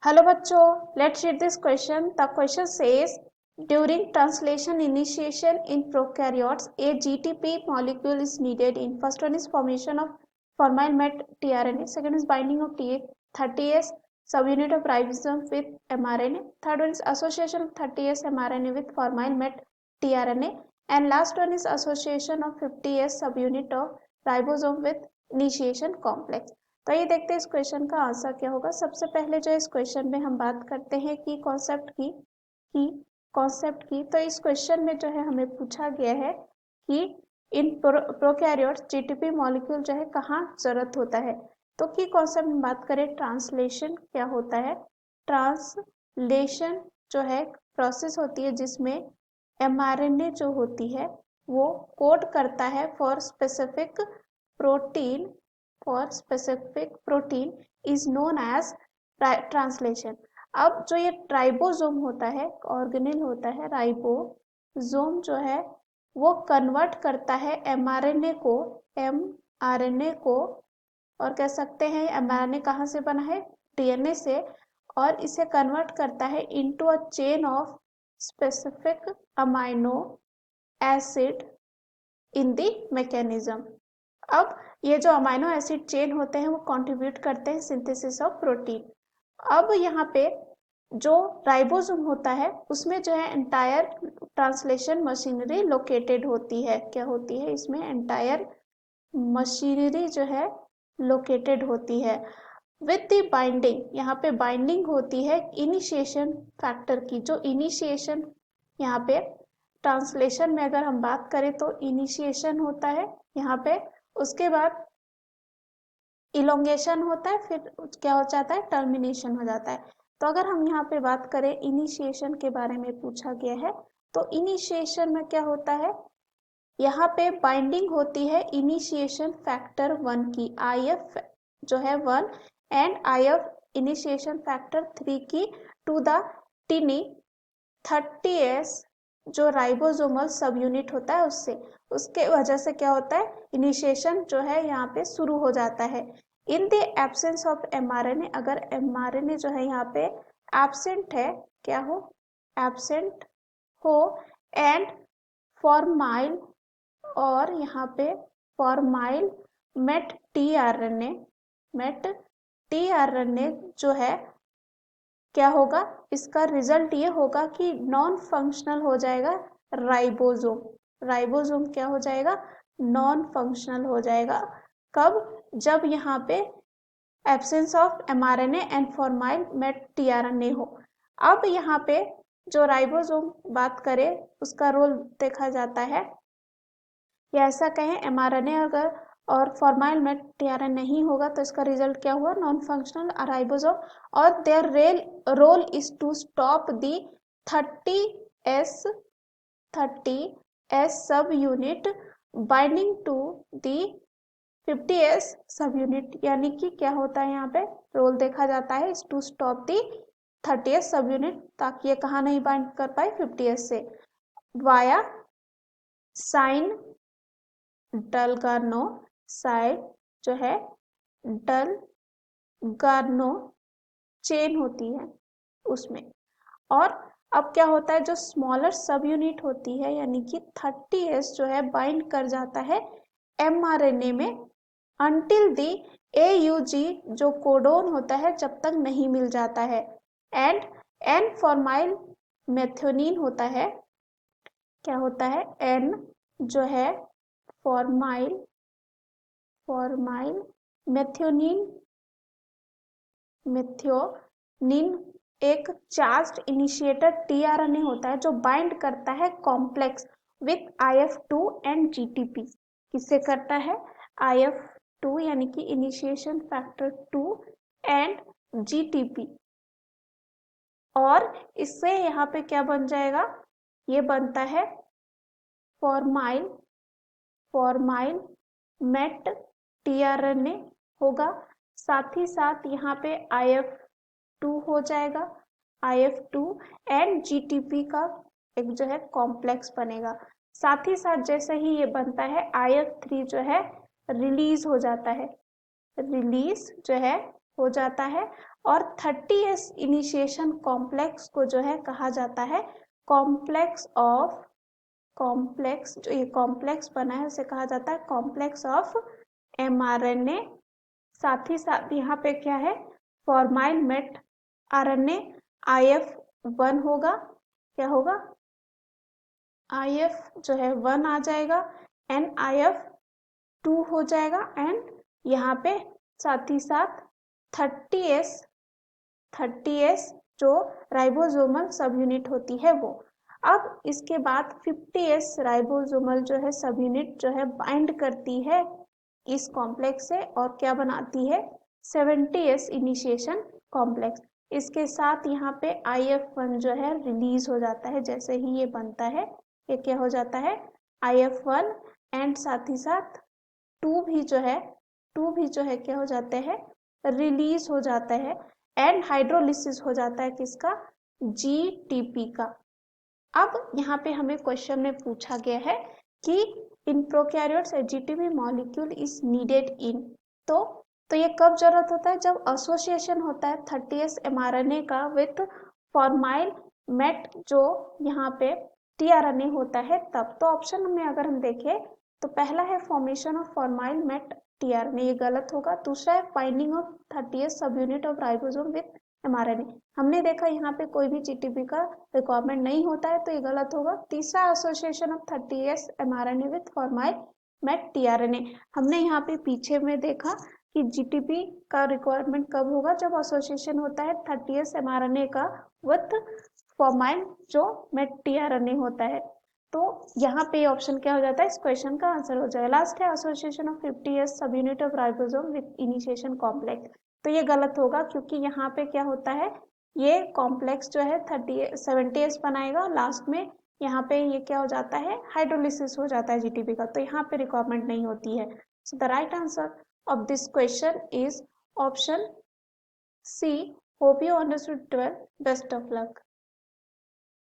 Hello बच्चों, let's read this question. The question says, during translation initiation in prokaryotes, a GTP molecule is needed in. First one is formation of formyl met tRNA. Second is binding of 30S subunit of ribosome with mRNA. Third one is association of 30S mRNA with formyl met tRNA. And last one is association of 50S subunit of ribosome with initiation complex. तो ये देखते हैं इस question का answer क्या होगा। सबसे पहले जो इस क्वेश्चन में हम बात करते हैं कि कॉन्सेप्ट की तो इस क्वेश्चन में जो है हमें पूछा गया है कि इन प्रोकैरियोट्स जीटीपी मॉलिक्यूल जो है कहाँ जरूरत होता है। तो की कॉन्सेप्ट में बात करें, ट्रांसलेशन क्या होता है। ट्रांसलेशन जो है प्रोसेस होती है जिसमें एमआरएनए जो होती है वो कोड करता है for specific protein is known as translation. अब जो ये राइबोसोम होता है, ऑर्गेनेल होता है, राइबोसोम जो है वो कन्वर्ट करता है एमआरएनए को और कह सकते हैं एमआरएनए कहाँ से बना है, डीएनए से, और इसे कन्वर्ट करता है into a chain of specific amino acid in the mechanism. अब ये जो अमाइनो एसिड चेन होते हैं वो कंट्रीब्यूट करते हैं सिंथेसिस ऑफ प्रोटीन। अब यहाँ पे जो राइबोसोम होता है उसमें जो है एंटायर ट्रांसलेशन मशीनरी लोकेटेड होती है। क्या होती है इसमें? एंटायर मशीनरी जो है लोकेटेड होती है विद द बाइंडिंग। यहाँ पे बाइंडिंग होती है इनिशिएशन फैक्टर की। जो इनिशिएशन यहाँ पे ट्रांसलेशन में अगर हम बात करें तो इनिशिएशन होता है यहाँ पे, उसके बाद इलोंगेशन होता है, फिर क्या हो जाता है, टर्मिनेशन हो जाता है। तो अगर हम यहाँ पे बात करें इनिशिएशन के बारे में पूछा गया है, तो इनिशिएशन में क्या होता है, यहाँ पे बाइंडिंग होती है इनिशिएशन फैक्टर 1 की, IF जो है 1 एंड IF इनिशिएशन फैक्टर 3 की टू द टिनी 30S जो राइबोसोमल सब यूनिट होता है उससे। उसके वजह से क्या होता है, इनिशिएशन जो है यहाँ पे शुरू हो जाता है। In the absence of mRNA, अगर एमआरएनए जो है यहाँ पे एब्सेंट है, क्या हो, एब्सेंट हो, एंड फॉर्माइल, और यहाँ पे फॉर्माइल मेट टीआरएनए जो है क्या होगा, इसका रिजल्ट ये होगा कि नॉन फंक्शनल हो जाएगा राइबोसोम क्या हो जाएगा, नॉन फंक्शनल हो जाएगा। कब? जब यहाँ पे absence of mRNA and formyl met tRNA हो। अब यहाँ पे जो राइबोसोम बात करें उसका रोल देखा जाता है, या ऐसा कहें एमआरएनए अगर और फॉर्माइल मेट टीआरएनए नहीं होगा तो इसका रिजल्ट क्या हुआ, नॉन फंक्शनल राइबोसोम, और their role is to stop the 30S sub unit binding to the 50S सब यूनिट। यानी कि क्या होता है यहाँ पे रोल देखा जाता है to stop the 30S sub unit, ताकि ये कहाँ नहीं बाइंड कर पाए 50S से, वाया साइन डलगार्नो साइड जो है डलगार्नो चेन होती है उसमें। और अब क्या होता है, जो स्मॉलर सब यूनिट होती है यानी कि 30S जो है बाइंड कर जाता है एमआरएनए में अंटिल दी AUG जो कोडोन होता है जब तक नहीं मिल जाता है, एंड एन फॉर्माइल मेथियोनिन होता है, क्या होता है, एन जो है फॉर्माइल मेथियोनिन एक चार्ज्ड इनिशिएटर टीआरएनए होता है जो बाइंड करता है complex with IF2 and GTP। किससे करता है, IF2 यानी कि इनिशिएशन फैक्टर 2 एंड GTP, और इससे यहाँ पे क्या बन जाएगा, ये बनता है फॉर्माइल मेट टीआरएनए होगा। साथ ही साथ यहाँ पे IF2 हो जाएगा, IF2 एंड GTP का एक जो है कॉम्प्लेक्स बनेगा। साथ ही साथ जैसे ही ये बनता है IF3 जो है रिलीज हो जाता है, और 30s इनिशिएशन कॉम्प्लेक्स को जो है कहा जाता है कॉम्प्लेक्स, जो ये कॉम्प्लेक्स बना है उसे कहा जाता है कॉम्प्लेक्स ऑफ mRNA। साथ ही साथ यहाँ पे क्या है, फॉर्माइल मेट RNA IF1 होगा, क्या होगा, IF जो है 1 आ जाएगा, NIF2 हो जाएगा, एंड यहाँ पे साथ ही साथ 30s जो राइबोसोमल सब यूनिट होती है वो। अब इसके बाद 50s राइबोसोमल जो है सब यूनिट जो है बाइंड करती है इस कॉम्प्लेक्स से और क्या बनाती है 70s इनिशिएशन कॉम्प्लेक्स। इसके साथ यहाँ पे IF1 जो है रिलीज हो जाता है, जैसे ही ये बनता है ये क्या हो जाता है IF1, एंड साथ ही साथ 2 भी जो है क्या हो जाते हैं रिलीज हो जाता है, एंड हाइड्रोलिसिस हो जाता है किसका, GTP का। अब यहाँ पे हमें क्वेश्चन में पूछा गया है कि इन prokaryotes GTP molecule is needed in, तो ये कब जरूरत होता है, जब एसोसिएशन होता है 30s mRNA का विथ फॉर्माइल मेट जो यहाँ पे tRNA होता है तब। तो ऑप्शन में अगर हम देखें तो पहला है formation of formyl met tRNA, ये गलत होगा। दूसरा है finding of 30s sub unit of ribosome with mRNA, हमने देखा यहाँ पे कोई भी GTP का रिक्वायरमेंट नहीं होता है तो ये गलत होगा। तीसरा association of 30s mRNA with formyl met tRNA, हमने यहाँ पे पीछे में देखा कि GTP का रिक्वायरमेंट कब होगा, जब एसोसिएशन होता है 30s mRNA का विथ फॉर्माइल जो मेट tRNA होता है। तो यहाँ पे ऑप्शन क्या हो जाता है, इस क्वेश्चन का आंसर हो जाएगा। लास्ट है एसोसिएशन ऑफ 50s सब unit of ribosome with initiation complex, तो ये गलत होगा क्योंकि यहाँ पे क्या होता है ये कॉम्प्लेक्स जो है 70s बनाएगा, लास्ट में यहाँ पे ये क्या हो जाता है हाइड्रोलिसिस हो जाता है GTP का, तो यहाँ पे रिक्वायरमेंट नहीं होती है। So the right answer of this question is option C. Hope you understood well. Best of luck.